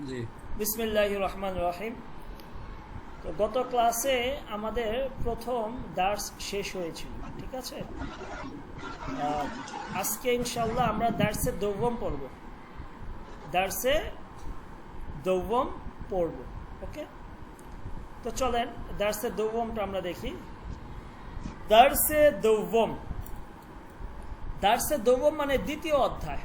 জি। বিসমিল্লাহির রহমানির রহিম। তো গত ক্লাসে আমাদের প্রথম দার্স শেষ হয়েছিল, ঠিক আছে। আজকে ইনশাল্লাহ আমরা দার্সে দৌবম পড়ব, দার্সে দৌবম পড়ব। ওকে, তো চলেন দার্সে দৌবমটা আমরা দেখি। দার্সে দৌবম, দার্সে দৌবম মানে দ্বিতীয় অধ্যায়।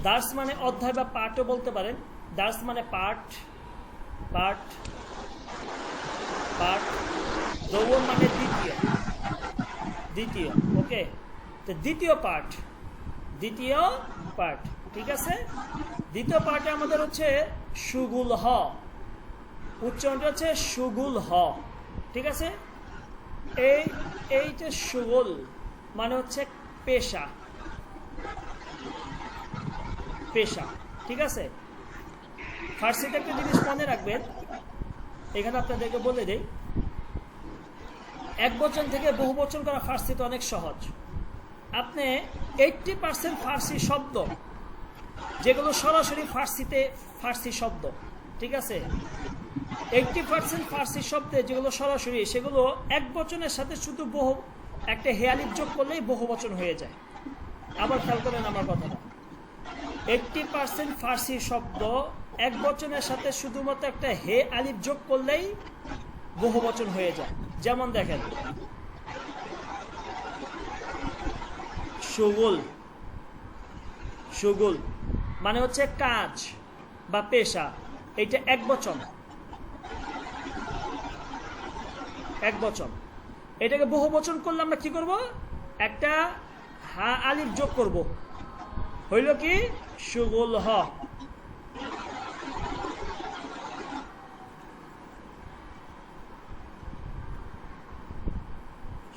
দার্স মানে অধ্যায় বা পাঠও বলতে পারেন। দার্স মানে পাঠ, পাঠ, পাঠ। দৌবম মানে দ্বিতীয়, দ্বিতীয়। ওকে, তো দ্বিতীয় পাঠ, দ্বিতীয় পাঠ, ঠিক আছে। দ্বিতীয় পাঠে আমাদের হচ্ছে সুগুল হ, উচ্চারণটা হচ্ছে সুগুল হ, ঠিক আছে। এই যে সুগুল মানে হচ্ছে পেশা, পেশা, ঠিক আছে। ফার্সিতে একটা জিনিস মনে রাখবেন, এখানে আপনাদেরকে বলে দেই, এক বচন থেকে বহু বচন করা ফার্সিতে অনেক সহজ। আপনি 80% ফার্সি শব্দ যেগুলো সরাসরি ফার্সিতে ফার্সি শব্দ, ঠিক আছে, 80% ফার্সি শব্দে যেগুলো সরাসরি, সেগুলো এক বচনের সাথে শুধু বহু একটা হেয়ালিফ যোগ করলেই বহু বচন হয়ে যায়। আবার খেয়াল করেন আমার কথাটা, 80% ফার্সি শব্দ এক বচনের সাথে শুধুমাত্র একটা হে আলিফ যোগ করলেই বহু বচন হয়ে যায়। যেমন দেখেন, সুগুল, সুগুল মানে হচ্ছে কাজ বা পেশা, এটা এক বচন, এক বচন। এটাকে বহু বচন করলে আমরা কি করব, একটা হা আলিফ যোগ করব, হইল কি সুগুল হ।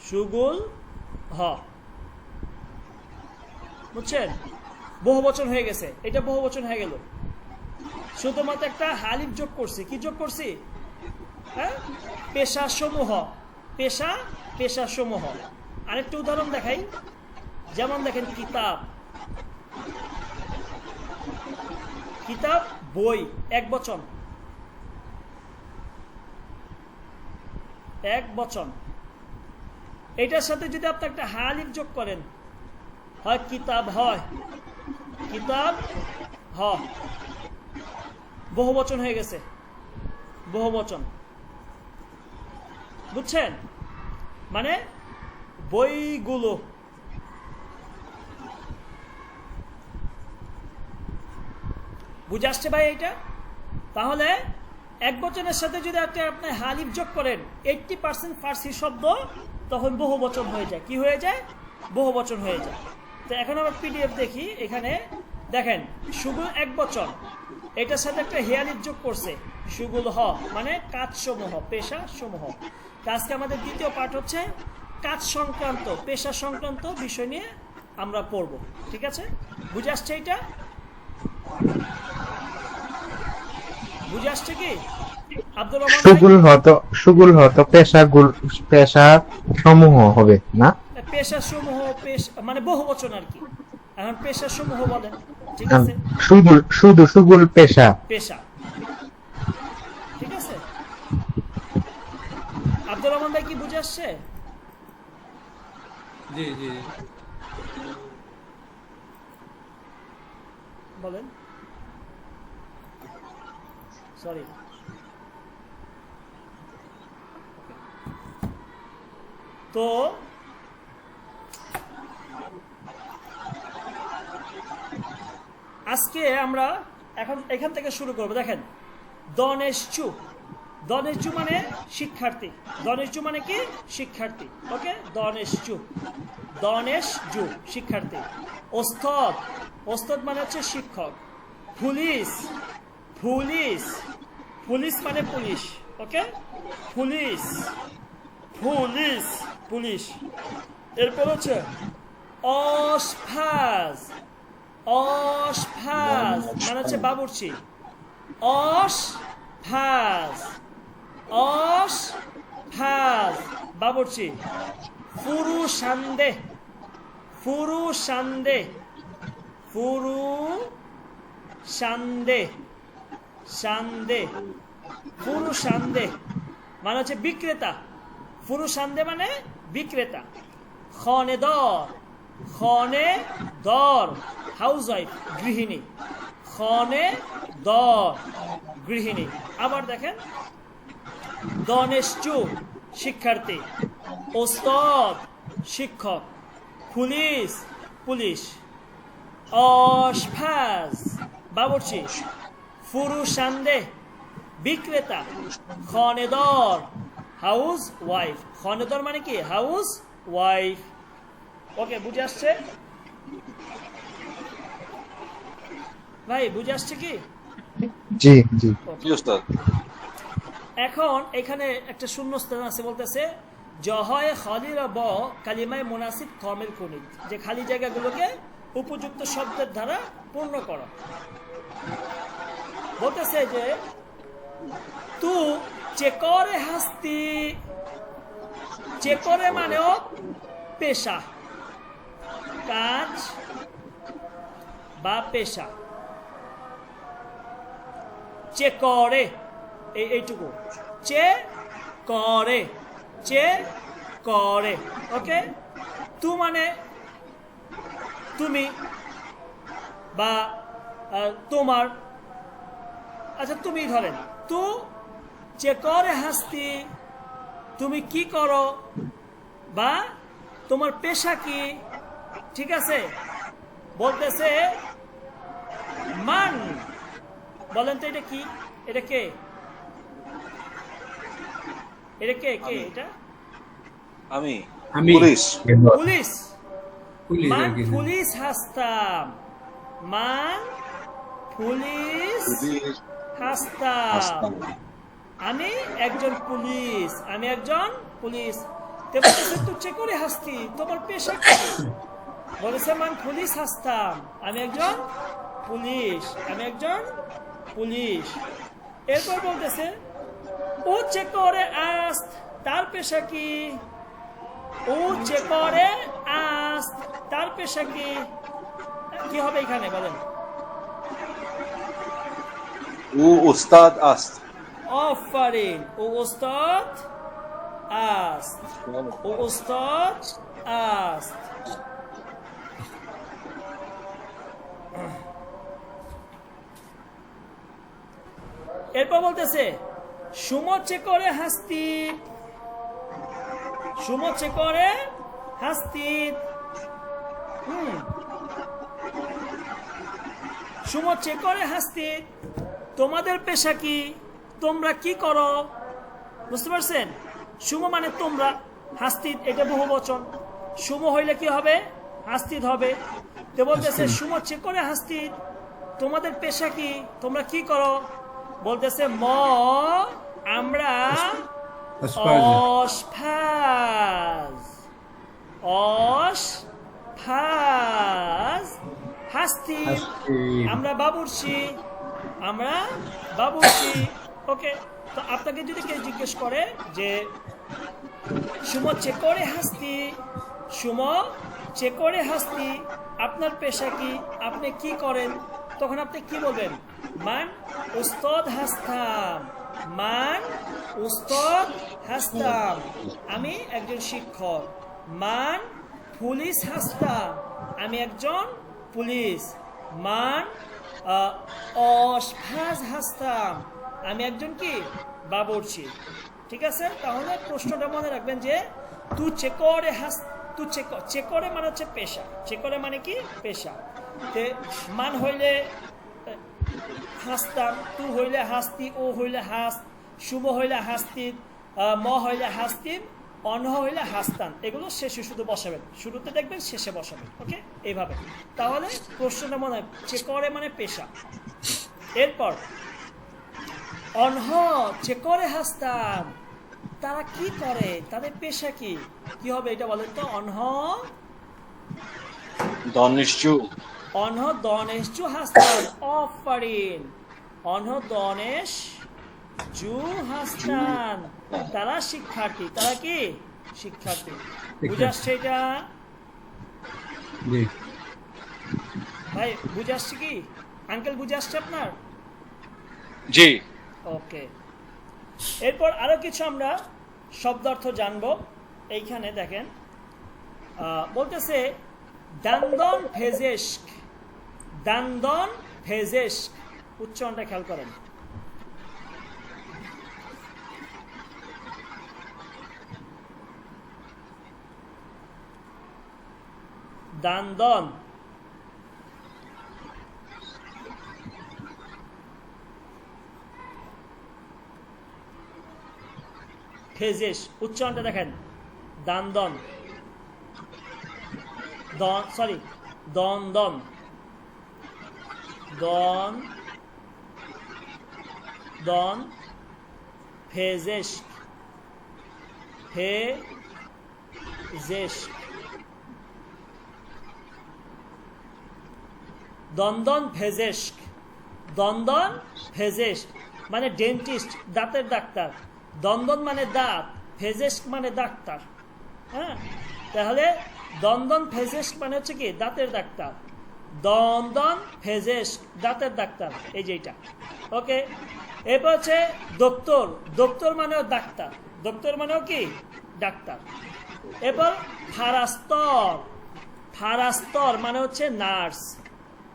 সুগুল হ, বুঝছেন, বহু বচন হয়ে গেছে, এটা বহু বচন হয়ে গেল। শুধুমাত্র একটা হালিফ যোগ করছি, কি যোগ করছি, হ্যাঁ, পেশা সমূহ, পেশা, পেশা সমূহ। আরেকটা উদাহরণ দেখাই, যেমন দেখেন কিতাব, কিতাব বই, এক বচন, এক বচন। এটার সাথে যদি আপনি একটা হালিফ যোগ করেন, হয় কিতাব, হয় কিতাব হ, বহু বচন হয়ে গেছে, বহু বচন, বুঝছেন। মানে বইগুলো, বুঝে আসছে ভাই এইটা? তাহলে এক বচনের সাথে যদি আপনি হালিফ যোগ করেন 80% ফার্সি শব্দ, তখন বহু বচন হয়ে যায়। কি হয়ে যায়? বহু বচন হয়ে যায়। তো এখন আমরা পিডিএফ দেখি, এখানে দেখেন সুগুল এক বচন, এটার সাথে একটা হেয়ালিফ যোগ করছে সুগুল হ, মানে কাজ সমূহ, পেশা সমূহ। আজকে আমাদের দ্বিতীয় পাঠ হচ্ছে কাজ সংক্রান্ত, পেশা সংক্রান্ত বিষয় নিয়ে আমরা পড়ব, ঠিক আছে। বুঝে আসছে এটা? বুঝে আসছে কি আব্দুর রহমান? সুগুল হতো পেশা সমূহ হবে না, পেশা সমূহ, মানে বহু বচন আর কি। এখন পেশা সমূহ বলেন, ঠিক আছে। শুধু সুগুল পেশা, পেশা, ঠিক আছে। আব্দুর রহমান ভাই কি বুঝে আসছে? জি জি বলেন, সরি। তো আজকে আমরা এখান থেকে শুরু করব। দেখেন, দনেশচু, দনেশচু মানে শিক্ষার্থী, দনেশচু মানে কি শিক্ষার্থী। ওকে, দনেশচু, দনেশচু শিক্ষার্থী। ওস্তাদ, ওস্তাদ মানে হচ্ছে শিক্ষক। পুলিশ, পুলিশ, পুলিশ মানে পুলিশ। ওকে, পুলিশ, পুলিশ, পুলিশ। এরপর হচ্ছে অশফাজ, অশফাজ মানে হচ্ছে বাবুর্চি। অশফাজ, অশফাজ বাবুর্চি। ফুরুশান্দে, ফুরুশান্দে, ফুরু শান্দে শান্দে ফুরুষান্দে মানে হচ্ছে বিক্রেতা, ফুরুষান্দে মানে বিক্রেতা। খনে দর হাউস ওয়াইফ গৃহিণী, খনে দর গৃহিণী। আবার দেখেন দনেশচু শিক্ষার্থী, ওস্তাদ শিক্ষক, পুলিশ পুলিশ, অশফাজ বাবুর্চি, ফুরুষান্দে বিক্রেতা, খনেদর হাউস ওয়াইফ। খনেদর মানে কি হাউস ওয়াইফ। ওকে, বুঝে আসছে ভাই? বুঝে আসছে কি? জি জি। জি ওস্তাদ। এখন এখানে একটা শূন্যস্থান আছে, বলতেছে জহয় খালির ব কালিমায় মুনাসিব কমেল কুনিত, যে খালি জায়গাগুলোকে উপযুক্ত শব্দের দ্বারা পূর্ণ করো। বলতেছে যে তু চেকরে হাস্তি, চেকরে মানেও পেশা, কাজ বা পেশা। চেকরে এইটুকু, চে করে, ওকে। তু মানে তুমি বা তোমার, আচ্ছা তুমি ধরেন তু চেকরে হাস্তি, তুমি কি করো বা তোমার পেশা কি, ঠিক আছে। বলতেছে মান, বলেন তো এটা কি? এটা কে? এটা কে কে এটা? আমি আমি। পুলিশ। পুলিশ। পুলিশ মান আর কি। পুলিশ হাসতাম, মান পুলিশ হাসতাম, আমি একজন পুলিশ, আমি একজন পুলিশ। তো বলতেছে তুই চেকরে হাসতি, তোমার পেশা কি? বলেছে মান পুলিশ হাসতাম, আমি একজন পুলিশ, আমি একজন পুলিশ। এরপর বলতেছে ও চেকরে আস্ত, তার পেশা কি? ও চেকরে আস্ত, তার পেশা কি? কি হবে এখানে বলেন? ও উস্তাদ আস্ত। অফারিন, ও ওস্তাদ আস্ত, ও ওস্তাদ আস্ত। এরপর বলতেছে সুমোচে করে হাসতি, সুমোচে করে হাসতি। সুমোচে করে হাসতি, তোমাদের পেশা কি? তোমরা কি করো? বুঝতে পারছেন? সুম মানে তোমরা, হাস্তিত এটা বহু বচন, সুম হইলে কি হবে? হাস্তিত হবে। তো বলতেছে সুমোচে করে হাস্তিত, তোমাদের পেশা কি? তোমরা কি করো? বলতেছে ম আমরা অশফাজ, অশফাজ হাস্তি, আমরা বাবুর্চি, আমরা বাবুর্চি। ওকে, তো আপনাকে যদি কেউ জিজ্ঞেস করে যে সুম চেকরে হাস্তি, সুম চেকরে হাস্তি, আপনার পেশা কি? আপনি কি করেন? তখন আপনি কি বলবেন? মান উস্তাদ হাসতাম, মান উস্তাদ হাসতাম, আমি একজন শিক্ষক। মান পুলিশ হাসতাম, আমি একজন পুলিশ। মান অশফাজ হাসতাম, আমি একজন কি? বাবুর্চি। ঠিক আছে, তাহলে প্রশ্নটা মনে রাখবেন যে তু চেকরে হাস, তু চেকরে মানে হচ্ছে পেশা, চেকরে মানে কি? পেশা। মান হইলে হাসতাম, তু হইলে হাসতি, ও হইলে হাস, শুভ হইলে হাস্তিত, ম হইলে হাস্তিত, অন্য হইলে হাসতান। এগুলো শেষে শুধু বসাবেন, শুরুতে দেখবেন, শেষে বসাবেন। ওকে, এইভাবে। তাহলে প্রশ্নটা মনে হয় চেকরে মানে পেশা। এরপর অনহ চেকরে হাসতাম, তারা কি করে? তাদের পেশা কি? কি হবে এটা বলেন তো? অনহ দনিশচু। অনহ দনেশ জু হাসতান, অফারিন, অনহ দনেশ জু হাসতান, তারা শিক্ষার্থী। তারা কি? শিক্ষার্থী। বুঝে আসছে এটা জি। ভাই? বুঝে আসছে কি? আঙ্কেল বুঝে আসছে আপনার? জি। ওকে, এরপর আরো কিছু আমরা শব্দার্থ জানবো। এইখানে দেখেন বলতেছে দান্দন ফেজেস্ক, দান্দন ফেজেস্ক, উচ্চারণটা খেয়াল করেন। দান্দন ফেজেস, উচ্চারণটা দেখেন, দান্দন, দন সরি দন্দন, দন দন ফেজেস, ফেজেস, দন্দন ফেজেস্ক, দন্দন ফেজেস্ক মানে ডেন্টিস্ট, দাঁতের ডাক্তার। দন্দন মানে দাঁত, ফেজেস্ক মানে ডাক্তার। হ্যাঁ, তাহলে দন্দন ফেজেস্ক মানে হচ্ছে কি দাঁতের ডাক্তার, দন্দন ফেজেস্ক দাঁতের ডাক্তার, এই যেটা। ওকে, এরপর হচ্ছে দোক্তর, দোক্তর মানেও ডাক্তার, দোক্তর মানেও কি ডাক্তার। এরপর ফারাস্তর, ফারাস্তর মানে হচ্ছে নার্স,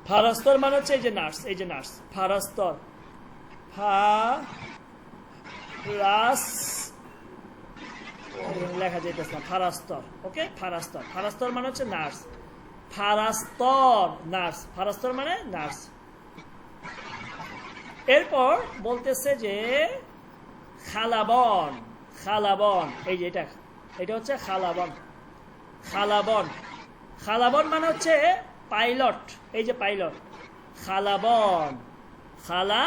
ফারাস্তর মানে হচ্ছে এই যে নার্স, এই যে নার্স, ফারাস্তর, ফারাস লেখা যেতেছে না, ফারাস্তর। ওকে, ফারাস্তর, ফারাস্তর মানে হচ্ছে নার্স, ফারাস্তর নার্স, ফারাস্তর মানে নার্স। এরপর বলতেছে যে খালাবন, খালাবন, এই যে এটা, এটা হচ্ছে খালাবন, খালাবন, খালাবন মানে হচ্ছে পাইলট, এই যে পাইলট, খালাবন, খালা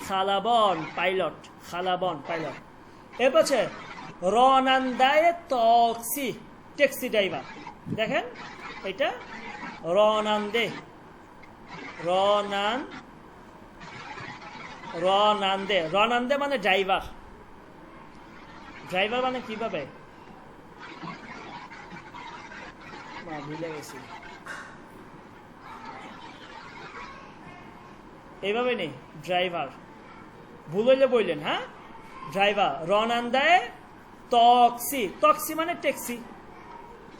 খালাবন পাইলট, খালাবন পাইলট। এরপর হচ্ছে রনান্দায় টক্সি, ট্যাক্সি ড্রাইভার। দেখেন এটা রনান্দে, রনান, রনান্দে, রনান্দে মানে ড্রাইভার, ড্রাইভার মানে কিভাবে ভুলে গেছি, এইভাবে নেই, ড্রাইভার, ভুল হইলে বললেন। হ্যাঁ, ড্রাইভার, রনান্দায় টক্সি, টক্সি মানে ট্যাক্সি,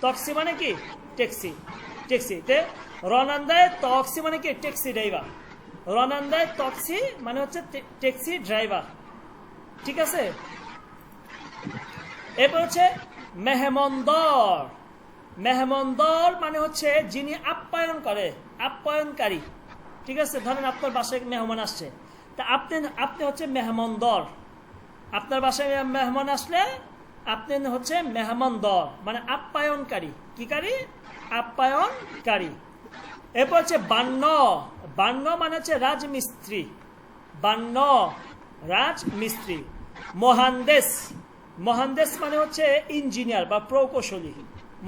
টক্সি মানে কি ট্যাক্সি, ট্যাক্সিতে রনান্দায় টক্সি মানে কি ট্যাক্সি ড্রাইভার, রনান্দায় টক্সি মানে হচ্ছে ট্যাক্সি ড্রাইভার। ঠিক আছে, এরপর হচ্ছে মেহমানদার, মেহমানদার মানে হচ্ছে যিনি আপ্যায়ন করে, আপ্যায়নকারী। ঠিক আছে, ধরেন আপনার বাসায় মেহমান আসছে, তা আপনি আপনি হচ্ছে মেহমানদার, আপনার বাসায় মেহমান আসলে আপনি হচ্ছে মেহমানদার মানে আপ্যায়নকারী, কি কারী, আপ্যায়নকারী। এরপর হচ্ছে বান্ন, বান্ন মানে হচ্ছে রাজমিস্ত্রি, বান্ন রাজমিস্ত্রি। মহান্দেশ, মহান্দেশ মানে হচ্ছে ইঞ্জিনিয়ার বা প্রকৌশলী,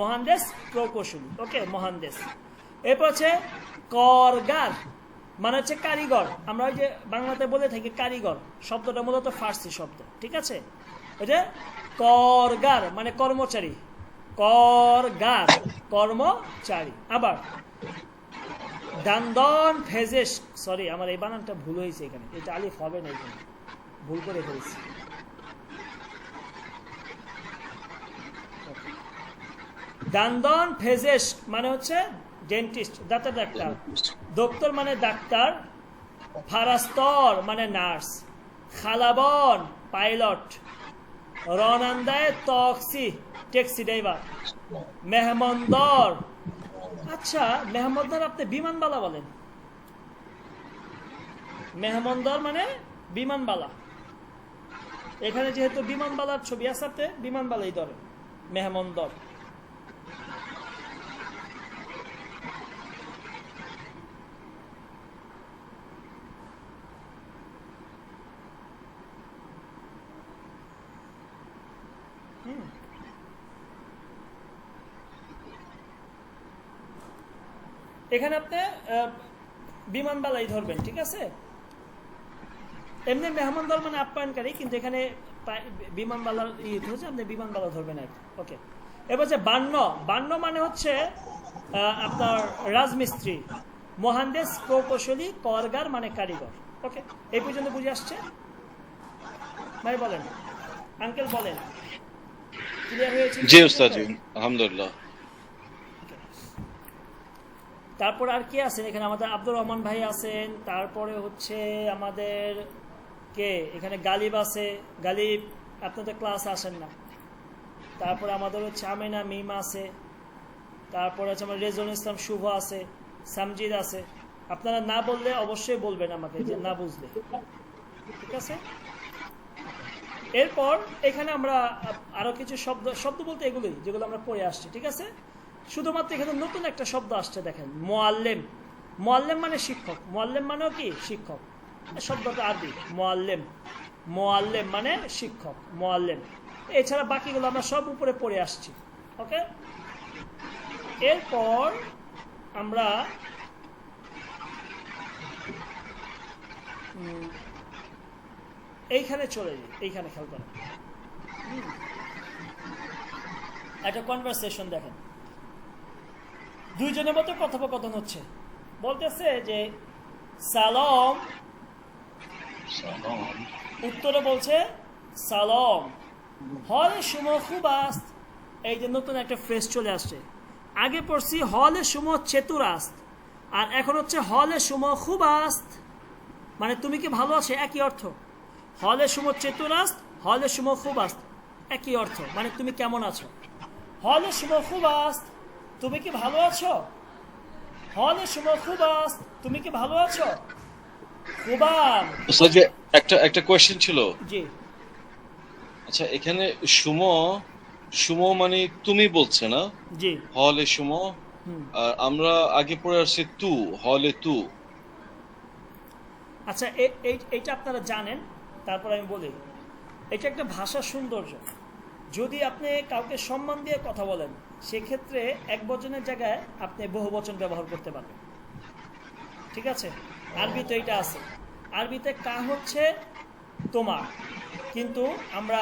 মহান্দেশ প্রকৌশলী। ওকে, মহান্দেশ। এরপর হচ্ছে করগার মানে হচ্ছে কারিগর, আমরা ওই যে বাংলাতে বলে থাকি কারিগর, শব্দটা মূলত ফার্সি শব্দ। ঠিক আছে, এটা করগার মানে কর্মচারী, করগার কর্মচারী। আবার দান্দন ফেজেস, সরি আমার এই বানানটা ভুল হয়েছে, এখানে এটা আলিফ হবে না, এখানে ভুল করে ফেলেছি। দান্দন ফেজেস মানে হচ্ছে ডেন্টিস্ট, দাঁতের ডাক্তার। ডক্টর মানে ডাক্তার, ফারাস্তর মানে নার্স, খালাবন পাইলট, রনান্দায় টক্সি ট্যাক্সি ড্রাইভার, মেহমানদার। আচ্ছা, মেহমানদার আপনি বিমানবালা বলেন, মেহমানদার মানে বিমানবালা। এখানে যেহেতু বিমানবালার ছবি আছে, আপনি বিমানবালাই ধরেন, মেহমানদার। এখানে আপনি বিমানবালাই ধরবেন। ঠিক আছে, এমনি মেহমানদার মানে আপ্যায়নকারী, কিন্তু এখানে বিমানবালার হচ্ছে আপনি বিমানবালা ধরবেন আর কি। ওকে, এবার হচ্ছে বান্ন, বান্ন মানে হচ্ছে আপনার রাজমিস্ত্রি, মহান্দেশ প্রকৌশলী, করগার মানে কারিগর। ওকে, এই পর্যন্ত বুঝে আসছে? ভাই বলেন, আঙ্কেল বলেন, ক্লিয়ার হয়েছে? জি উস্তাদ জি, আলহামদুলিল্লাহ। তারপর আর কি আছেন এখানে? আমাদের আব্দুর রহমান ভাই আছেন, তারপরে হচ্ছে আমাদের কে এখানে গালিব আছে। গালিব, আপনাদের ক্লাস আসেন না। তারপরে আমাদের হচ্ছে আমিনা মিম আছে, তারপরে হচ্ছে আমার রেজুল ইসলাম শুভ আছে, সামজিদ আছে। আপনারা না বললে অবশ্যই বলবেন আমাকে যে না বুঝলে, ঠিক আছে? এরপর এখানে আমরা আরো কিছু শব্দ শব্দ বলতে এগুলোই যেগুলো আমরা পড়ে আসছি, ঠিক আছে? শুধুমাত্র এখানে নতুন একটা শব্দ আসছে, দেখেন, মুআল্লিম। মুআল্লিম মানে শিক্ষক, মুআল্লিম মানেও কি শিক্ষক, শব্দটা আরবি মুআল্লিম। মুআল্লিম মানে শিক্ষক, মুআল্লিম। এছাড়া বাকিগুলো আমরা সব উপরে পড়ে আসছি। ওকে, এরপর আমরা এইখানে চলে যাই, এইখানে খেয়াল করেন, একটা কনভারসেশন দেখেন, দুইজনের মধ্যে কথোপকথন হচ্ছে। বলতেছে যে সালাম, উত্তরে বলছে সালাম, হলে সুমো খুব আস্ত। এই যে নতুন একটা ফ্রেজ চলে আসছে। আগে পড়ছি হলে সুমো চেতুরাস্ত, আর এখন হচ্ছে হলে সুমো খুব আস্ত, মানে তুমি কি ভালো আছো, একই অর্থ। হলে সুমো চেতুরাস্ত, হলে সুমো খুব আস্ত, একই অর্থ, মানে তুমি কেমন আছো। হলে সুমো খুব আস্ত, তুমি কি ভালো আছো। হলে সুমো খুব আস্ত, তুমি কি ভালো আছো। খুবাম। উস্তাদ জি, একটা কোয়েশ্চেন ছিল। জি, আচ্ছা, এখানে সুমো, সুমো মানে তুমি বলছে না, জি, হলে সুমো। আর আমরা আগে পড়ে আসছি তু, হলে তু। আচ্ছা, এইটা আপনারা জানেন। তারপর আমি বলি, এটা একটা ভাষার সৌন্দর্য। যদি আপনি কাউকে সম্মান দিয়ে কথা বলেন, সেক্ষেত্রে এক বচনের জায়গায় আপনি বহু বচন ব্যবহার করতে পারবেন, ঠিক আছে? আরবিতে এইটা আছে। আরবিতে কা হচ্ছে তোমার, কিন্তু আমরা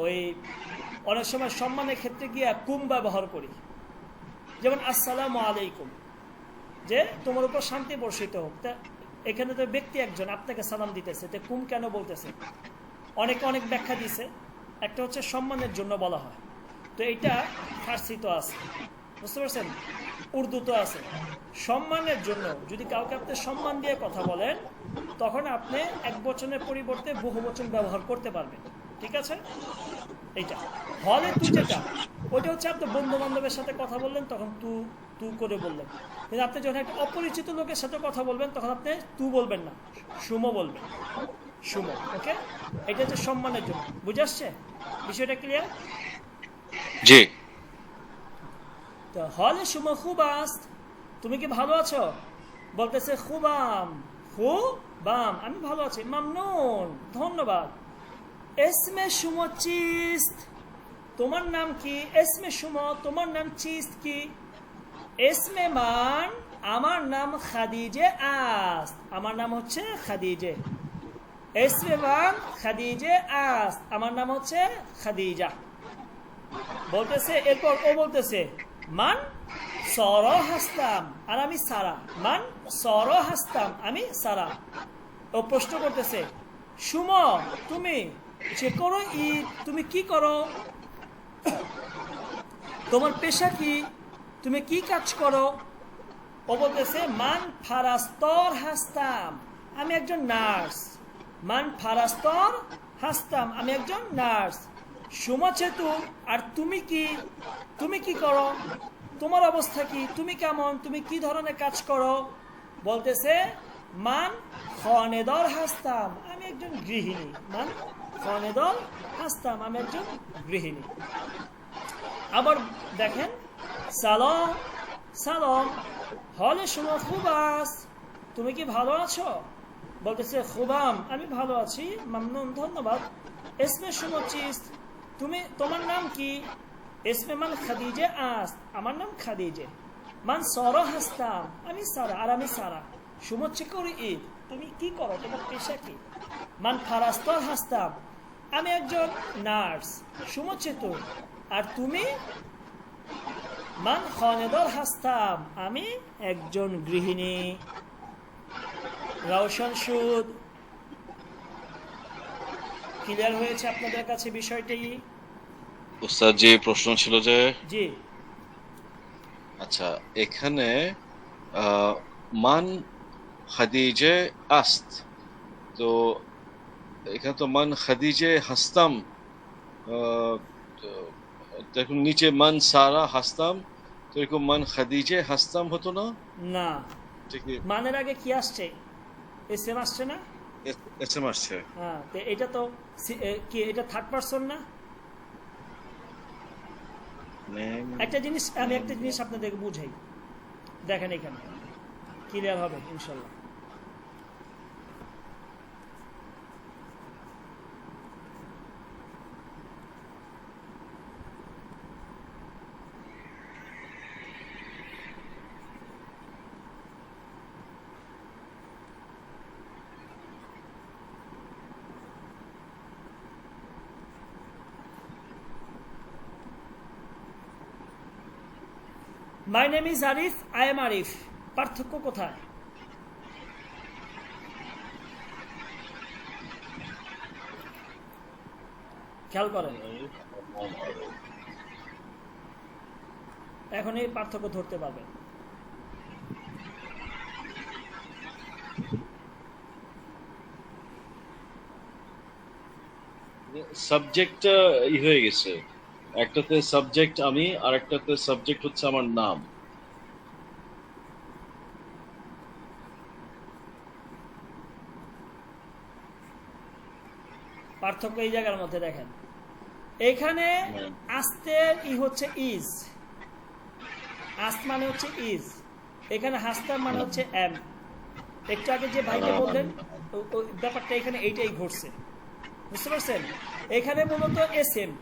ওই অনেক সময় সম্মানের ক্ষেত্রে গিয়ে কুম ব্যবহার করি। যেমন আসসালামু আলাইকুম, যে তোমার উপর শান্তি বর্ষিত হোক। তা এখানে তো ব্যক্তি একজন আপনাকে সালাম দিতেছে, তো কুম কেন বলতেছে? অনেকে অনেক ব্যাখ্যা দিছে। একটা হচ্ছে সম্মানের জন্য বলা হয়, তো এইটা ফার্সি তো আছে, বুঝতে পারছেন, উর্দু তো আছে। সম্মানের জন্য যদি কাউকে আপনি সম্মান দিয়ে কথা বলেন, তখন আপনি এক বচনের পরিবর্তে বহু বচন ব্যবহার করতে পারবেন, ঠিক আছে? এইটা হলে তু, যেটা ওইটা হচ্ছে আপনি বন্ধু বান্ধবের সাথে কথা বললেন, তখন তু তু করে বললেন। কিন্তু আপনি যখন একটা অপরিচিত লোকের সাথে কথা বলবেন, তখন আপনি তু বলবেন না, সুমো বলবেন, সুমো। ওকে, এটা হচ্ছে সম্মানের জন্য। বুঝে আসছে বিষয়টা? ক্লিয়ার? জি। তো হলে সুমো খুব আস্ত, তুমি কি ভালো আছো। বলতেছে খুবাম, খুবাম, আমি ভালো আছি। মামনুন, ধন্যবাদ। এসমে সুমো চিস্ত, তোমার নাম কি। এসমে সুমো, তোমার নাম। চিস্ত কি। এসমে মান, আমার নাম খাদিজে আস্ত, আমার নাম হচ্ছে খাদিজে। এসমে মান খাদিজে আস্ত, আমার নাম হচ্ছে খাদিজা। বলতেছে, এরপর ও বলতেছে মান সর হাসতাম, আর আমি সারা। মান সর হাসতাম, আমি সারা। ও প্রশ্ন করতেছে, সুম, তুমি যে করো ঈদ, তুমি কি করো, তোমার পেশা কি, তুমি কি কাজ করো। ও বলতেছে মান ফারাস্তর হাসতাম, আমি একজন নার্স। মান ফারাস্তর হাসতাম, আমি একজন নার্স। সুমাচেতু, আর তুমি কি, তুমি কি করো, তোমার অবস্থা কি, তুমি কেমন, তুমি কি ধরনের কাজ করো। বলতেছে মান খনেদর হাসতাম, আমি একজন গৃহিণী। মান খনেদর হাসতাম, আমি একজন গৃহিণী। আবার দেখেন, সালাম, সালাম, হলে সুমো খুবাস, তুমি কি ভালো আছো। বলতেছে খুবাম, আমি ভালো আছি। মামনুন, ধন্যবাদ। এসমে সুমো চিস্ত, তুমি, তোমার নাম কি। এসমে মান খাদিজে আস্ত, আমার নাম খাদিজে। মান সর হাসতাম, আমি সারা, আর আমি সারা। সুমোচ্ছে করি ঈদ, তুমি কি করো, তোমার পেশা কি। মান ফারাস্তর হাসতাম, আমি একজন নার্স। সুমোচ্ছে তো, আর তুমি। মান খানেদার হাসতাম, আমি একজন গৃহিণী। রওশন সুদ, ক্লিয়ার হয়েছে আপনাদের কাছে বিষয়টি? উস্তাদ যে প্রশ্ন ছিল যে, জি, আচ্ছা এখানে মান খাদিজে আস্ত, তো এখানে তো মান খাদিজে হাসতাম, তো দেখুন নিচে মান সারা হাসতাম, তো এরকম মান খাদিজে হাসতাম হতো না? না, ঠিক মানের আগে কি আসছে? এসএম আসছে না? এস এম আসছে। হ্যাঁ, তো এটা তো কি, এটা থার্ড পারসন না? একটা জিনিস আপনাদেরকে বুঝাই, দেখেন এখানে ক্লিয়ার হবে ইনশাল্লাহ। My name is Arif, I am Arif, পার্থক্য কোথায়? খেয়াল করেন, এখন এই পার্থক্য ধরতে পারবেন। সাবজেক্টটা হয়ে গেছে, একটাতে সাবজেক্ট আমি আর একটাতে সাবজেক্ট হচ্ছে আমার নাম। পার্থক্য এই জায়গার মধ্যে দেখেন, এখানে আস্তে হচ্ছে ইজ, আস্ত মানে হচ্ছে ইজ, এখানে হাস্তার মানে হচ্ছে এম। একটু আগে যে ভাইকে বললেন ব্যাপারটা এখানে এইটাই ঘটছে, বুঝতে পারছেন? এখানে মূলত এস এম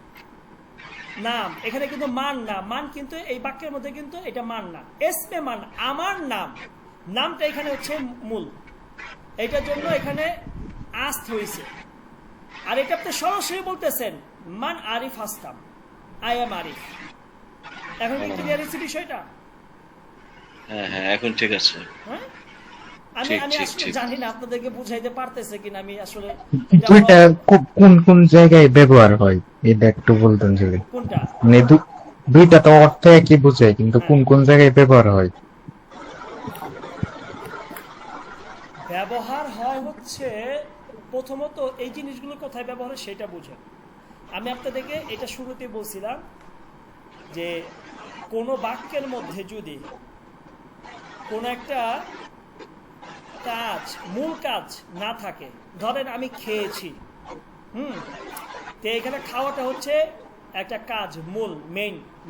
নাম, এখানে কিন্তু মান না, মান কিন্তু এই বাক্যের মধ্যে কিন্তু এটা মান না, এসমে মান, আমার নাম, নামটা এখানে হচ্ছে মূল, এটার জন্য এখানে আস্ত হয়েছে। আর এটা আপনি সরাসরি বলতেছেন মান আরিফ হাসতাম, আই এম আরিফ। এখন কি ক্লিয়ার হয়েছে বিষয়টা? হ্যাঁ হ্যাঁ, এখন ঠিক আছে। হ্যাঁ, আমি ঠিক, আমি ঠিক, আসলে ঠিক। জানি না আপনাদেরকে বুঝাইতে পারতেছে কিনা, আমি আসলে দুইটা কোন কোন জায়গায় ব্যবহার হয় এটা একটু বলতেন যদি। কোনটা মানে দুইটা তো অর্থ একই বোঝায়, কিন্তু কোন কোন জায়গায় ব্যবহার হয়? ব্যবহার হয় হচ্ছে, প্রথমত এই জিনিসগুলো কোথায় ব্যবহার হয় সেটা বুঝেন। আমি আপনাদেরকে এটা শুরুতে বলছিলাম যে কোনো বাক্যের মধ্যে যদি কোনো একটা কাজ, মূল কাজ না থাকে, ধরেন আমি খেয়েছি, তো এখানে খাওয়াটা হচ্ছে একটা কাজ, মূল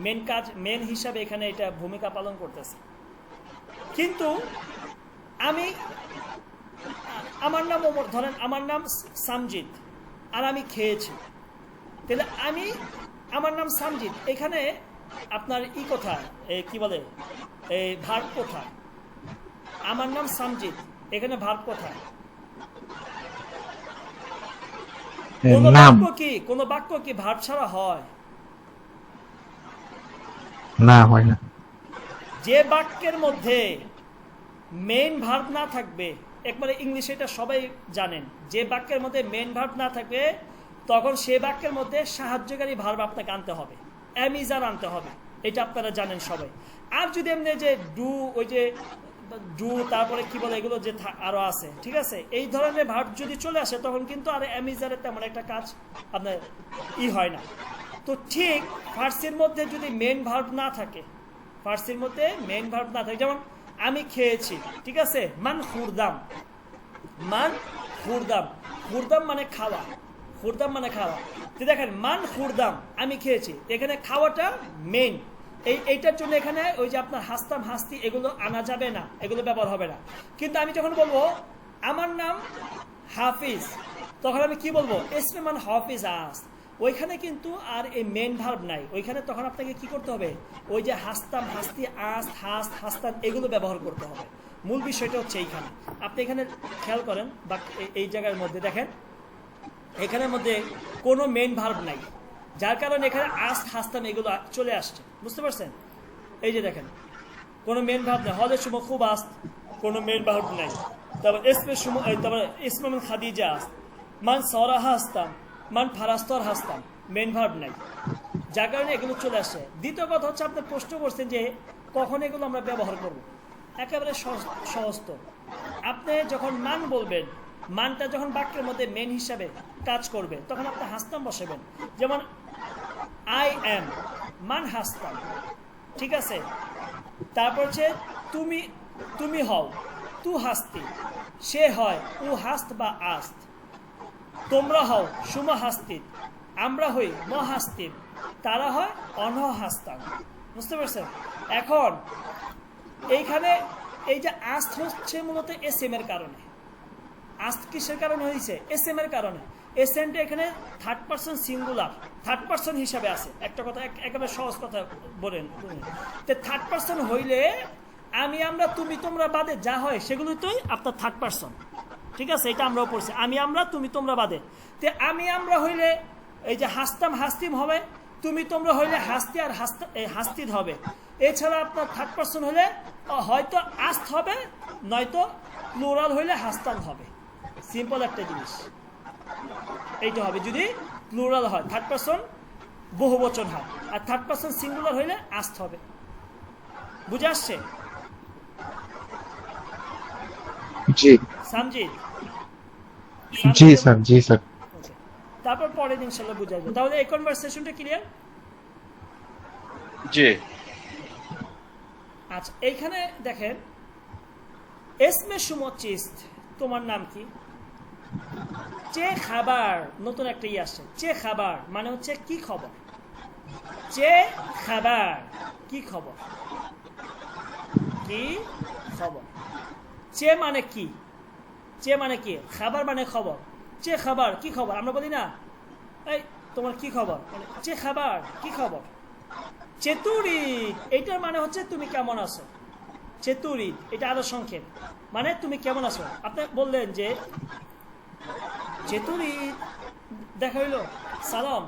মেন কাজ, মেন হিসাবে এখানে এটা ভূমিকা পালন করতেছে। কিন্তু আমি, আমার নাম ওমর, ধরেন আমার নাম সামজিদ আর আমি খেয়েছি, তাহলে আমি, আমার নাম সামজিদ, এখানে আপনার কোথায়, কি বলে, এই ভার্ব কোথায়? আমার নাম সামজিদ, এখানে ভার্ব কোথায়? কোন বাক্য কি ভার্ব ছাড়া হয়? না, হয় না। যে বাক্যের মধ্যে মেইন ভার্ব না থাকবে, একবারে ইংলিশে এটা সবাই জানেন, যে বাক্যের মধ্যে মেইন ভার্ব না থাকবে তখন সে বাক্যের মধ্যে সাহায্যকারী ভার্ব আপনাকে আনতে হবে, অ্যামিজার আনতে হবে, এটা আপনারা জানেন সবাই। আর যদি এমনি যে ডু, ওই যে ডু, তারপরে কি বলে এগুলো যে আরো আছে, ঠিক আছে, এই ধরনের ভার্ব যদি চলে আসে তখন কিন্তু আর অ্যামিজারের তেমন একটা কাজ আপনার হয় না। তো ঠিক ফার্সির মধ্যে যদি মেইন ভার্ব না থাকে, ফার্সির মধ্যে মেইন ভার্ব না থাকে, যেমন আমি খেয়েছি, ঠিক আছে, মান খুরদাম, মান খুরদাম, খুরদাম মানে খাওয়া, খুরদাম মানে খাওয়া। তো দেখেন মান খুরদাম, আমি খেয়েছি, এখানে খাওয়াটা মেইন, এইটার জন্য এখানে ওই যে আপনার হাসতাম, হাসতি, এগুলো আনা যাবে না, এগুলো ব্যবহার হবে না। কিন্তু আমি যখন বলবো আমার নাম হাফিজ, তখন আমি কি বলবো, ইসমে মান হাফিজ আস, ওইখানে কিন্তু আর এই মেন ভার্ব নাই, ওইখানে তখন আপনাকে কি করতে হবে, ওই যে হাসতাম, হাসতি, আস্ত, হাস্ত, হাসতাম, এগুলো ব্যবহার করতে হবে। মূল বিষয়টা হচ্ছে এইখানে, আপনি এখানে খেয়াল করেন বা এই জায়গার মধ্যে দেখেন, এখানের মধ্যে কোনো মেন ভার্ব নাই, যার কারণে এখানে আস্ত, হাসতাম এগুলো চলে আসছে, বুঝতে পারছেন? এই যে দেখেন কোনো মেন ভাব নেই, হলের সময় খুব আস্ত, কোনো মেন ভাব নাই। তারপর এসমে সময়, তারপর ইসমাম খাদিজা আস্ত, মান সরাহা হাসতাম, মান ফারাস্তর হাসতাম, মেন ভাব নাই, যার কারণে এগুলো চলে আসে। দ্বিতীয় কথা হচ্ছে আপনি প্রশ্ন করছেন যে কখন এগুলো আমরা ব্যবহার করব। একেবারে সহজ তো, আপনি যখন মান বলবেন, মানটা যখন বাক্যের মধ্যে মেন হিসাবে কাজ করবে তখন আপনি হাসতাম বসাবেন। যেমন আই এম, মান হাসতাম, ঠিক আছে। তারপর হচ্ছে তুমি, তুমি হও, তু হাসতি, সে হয় উ হাস্ত বা আস্ত, তোমরা হও সুম হাস্তিত, আমরা হই ম হাস্তিত, তারা হয় অনহ হাস্তাম। বুঝতে পারছেন? এখন এইখানে এই যে আস্ত হচ্ছে মূলত এস এম এর কারণে। আস্ত কিসের কারণে হয়েছে? এস এম এর কারণে। এসএনটা এখানে third person singular, third person হিসাবে আছে। একটা কথা একেবারে সহজ কথা বলেন, তো থার্ড পারসন হইলে আমি, আমরা, তুমি, তোমরা বাদে যা হয় সেগুলো তোই আপনার থার্ড পারসন, ঠিক আছে। এটা আমরাও পড়ছি, আমি, আমরা, তুমি, তোমরা বাদে। তে আমি, আমরা হইলে এই যে হাসতাম হাস্তিম হবে, তুমি, তোমরা হইলে হাসতি আর হাস্তিদ হবে। এছাড়া আপনার থার্ড পারসন হলে হয়তো আস্ত হবে, নয়তো প্লুরাল হইলে হাসতাম হবে। সিম্পল একটা জিনিস এইটা হবে যদি প্লুরাল হয়, থার্ড পারসন বহু বচন হয়, আর থার্ড পারসন সিঙ্গুলার হইলে আস্ত হবে। বুঝে আসছে? জি সামজিদ? জি স্যার, জি স্যার। তারপর পরের দিন ইনশাআল্লাহ বুঝাইবো। তাহলে এই কনভারসেশনটা ক্লিয়ার? জি। আচ্ছা, এইখানে দেখেন এসমে সুমচিস্ত, তোমার নাম কি? চে খাবার, নতুন একটা আসছে, চে খাবার মানে হচ্ছে কি খবর। চে খাবার, কি খবর, কি খবর। চে মানে কি, চে মানে কি, খাবার মানে খবর। চে খাবার, কি খবর, আমরা বলি না এই তোমার কি খবর, মানে চে খাবার, কি খবর। চেতুরিত, এটার মানে হচ্ছে তুমি কেমন আছো। চেতুরিত এটা আরো সংক্ষেপ, মানে তুমি কেমন আছো। আপনি বললেন যে চেতুরিত, দেখা হইলো সালাম,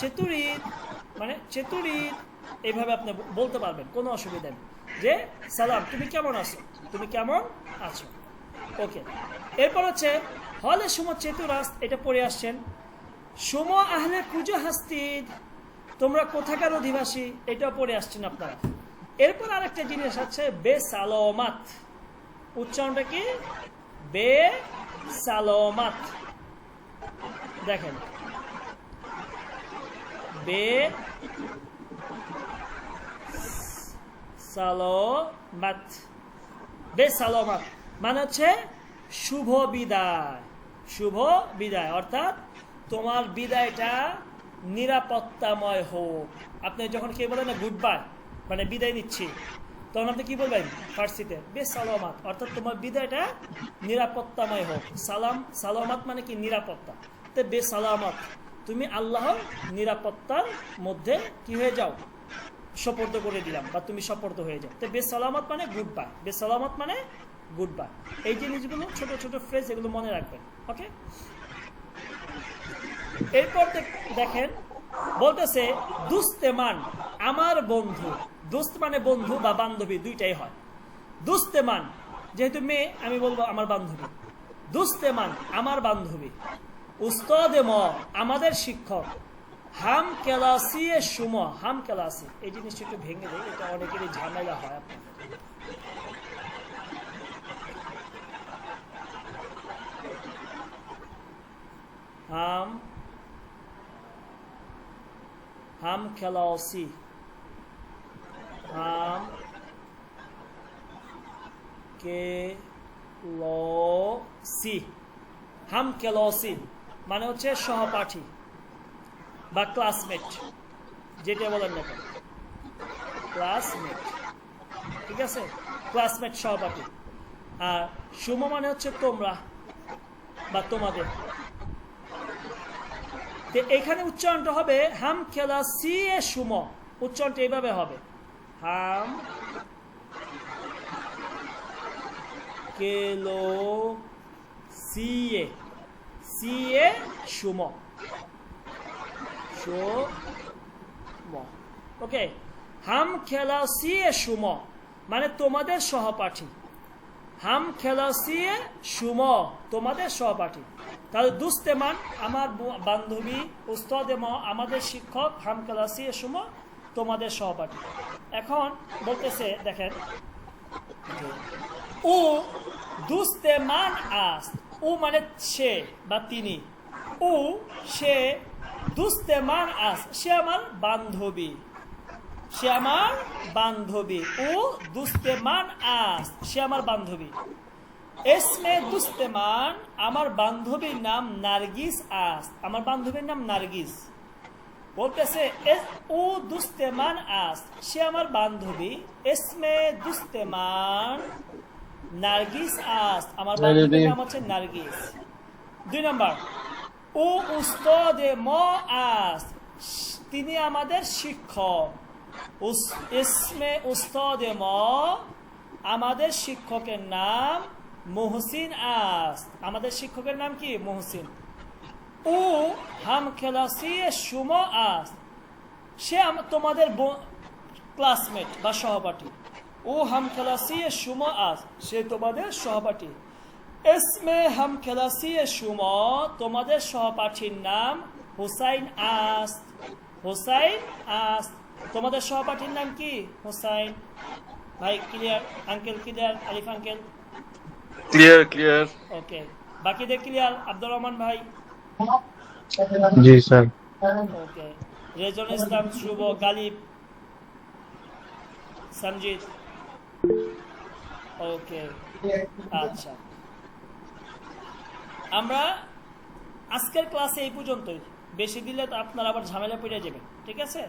চেতুরিত মানে চেতুরিত, এইভাবে আপনি বলতে পারবেন, কোনো অসুবিধা নেই যে সালাম, তুমি কেমন আছো, তুমি কেমন আছো। ওকে, এরপর হচ্ছে হলে সুম চেতুরাস, এটা পড়ে আসছেন। সুম আহলে কুজো হাস্তিদ, তোমরা কোথাকার অধিবাসী, এটাও পড়ে আসছেন আপনারা। এরপর আরেকটা জিনিস আছে বে সালোমাত, উচ্চারণটা কি? বে সালোমাত। দেখেন বে সালোমাত, বে সালোমাত মানে হচ্ছে শুভ বিদায়, শুভ বিদায়, অর্থাৎ তোমার বিদায়টা নিরাপত্তাময় হোক। আপনি যখন কে বলেন না গুড বাই, মানে বিদায় নিচ্ছি, তখন আপনি কি বলবেন ফার্সিতে? বে সালামাত, অর্থাৎ তোমার বিদায়টা নিরাপত্তাময় হোক। সালাম, সালামাত মানে কি? নিরাপত্তা। তো বে সালামাত, তুমি আল্লাহর নিরাপত্তার মধ্যে কি হয়ে যাও, সপর্দ করে দিলাম, বা তুমি সপর্দ হয়ে যাও। তো বে সালামাত মানে গুড বাই, বে সালামাত মানে গুড বাই। এই জিনিসগুলো ছোট ছোট ফ্রেজ, এগুলো মনে রাখবেন। ওকে, এরপর দেখেন বলতেছে দুস্তেমান, আমার বন্ধু। দুস্ত মানে বন্ধু বা বান্ধবী, দুইটাই হয়। দুস্তেমান যেহেতু মেয়ে, আমি বলবো আমার বান্ধবী। দুস্তেমান আমার বান্ধবী। উস্তাদে ম আমাদের শিক্ষক। হাম কেলাসি এ সুম, হাম কেলাসি, এই জিনিসটা একটু ভেঙে দেয়, এটা অনেকেরই ঝামেলা হয় আপনার। হাম, হাম কেলাসি, হাম কেলসি, হাম কেলসি মানে হচ্ছে সহপাঠী বা ক্লাসমেট, যেটা বলেন না কেন, ক্লাসমেট, ঠিক আছে, ক্লাসমেট, সহপাঠী। আর সুম মানে হচ্ছে তোমরা বা তোমাদের। তো এখানে উচ্চারণটা হবে হাম খেলা সি এ সুম, উচ্চারণটা এইভাবে হবে, হাম কেলো সিয়ে, সিয়ে সুম, সুম। ওকে, হাম খেলাসিয়ে সুম মানে তোমাদের সহপাঠী, হাম খেলাসিয়ে সুম তোমাদের সহপাঠী। তাহলে দুস্তেমান আমার বান্ধবী, উস্তাদে ম আমাদের শিক্ষক, হাম খেলাসিয়ে সুম তোমাদের সহপাঠী। এখন বলতেছে দেখেন, ও দুস্তেমান আস, ও মানে সে বা তিনি, ও সে, দুস্তেমান আস সে আমার বান্ধবী, সে আমার বান্ধবী, ও দুস্তেমান আস সে আমার বান্ধবী। এসমে দুস্তেমান আমার বান্ধবীর নাম নার্গিস আস, আমার বান্ধবীর নাম নার্গিস। বলতেছে ও দুস্তেমান আস সে আমার বান্ধবী, এসমে দুস্তেমান নার্গিস আস আমার বান্ধবীর নাম হচ্ছে নার্গিস। 2 নম্বর, ও উস্তাদে ম আস তিনি আমাদের শিক্ষক, ইসমে উস্তাদে ম আমাদের শিক্ষকের নাম মুহসিন আস, আমাদের শিক্ষকের নাম কি মুহসিন। ও হাম খেলাসিয়ে সুম আস সে তোমাদের ক্লাসমেট বা সহপাঠী, ও হাম খেলাসিয়ে সুম আস সে তোমাদের সহপাঠী। এসমে হাম খেলাসিয়ে সুম তোমাদের সহপাঠীর নাম হুসাইন আস, হুসাইন আস তোমাদের সহপাঠীর নাম কি হুসাইন। ভাই ক্লিয়ার? Uncle clear? আলিফ আঙ্কেল ক্লিয়ার। ওকে, বাকিদের ক্লিয়ার? আব্দুর রহমান ভাই? জি স্যার। ওকে, রেজন ইসলাম, শুভ, গালিব, সঞ্জিত? ওকে, আচ্ছা, আমরা আজকের ক্লাসে এই পর্যন্তই। বেশি দিলে তো আপনারা আবার ঝামেলা পড়ে যাবেন, ঠিক আছে?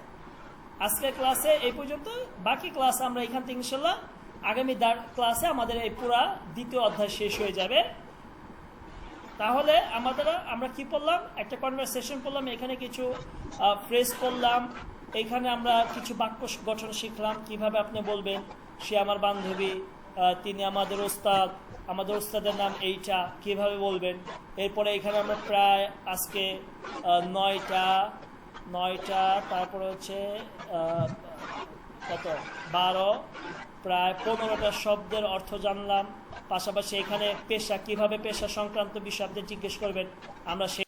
আজকের ক্লাসে এই পর্যন্ত, বাকি ক্লাস আমরা এখান থেকে ইনশাল্লাহ আগামী ক্লাসে আমাদের এই পুরা 2য় অধ্যায় শেষ হয়ে যাবে। তাহলে আমরা কি পড়লাম? একটা কনভারসেশন পড়লাম, এখানে কিছু ফ্রেজ পড়লাম, এখানে আমরা কিছু বাক্য গঠন শিখলাম, কিভাবে আপনি বলবেন সে আমার বান্ধবী, তিনি আমাদের ওস্তাদ, আমাদের ওস্তাদের নাম এইটা, কিভাবে বলবেন। এরপরে এখানে আমরা প্রায় আজকে 9টা, তারপরে হচ্ছে কত 12, প্রায় 15টা শব্দের অর্থ জানলাম। পাশাপাশি এখানে পেশা, কিভাবে পেশা সংক্রান্ত বিষয় আপনি জিজ্ঞেস করবেন আমরা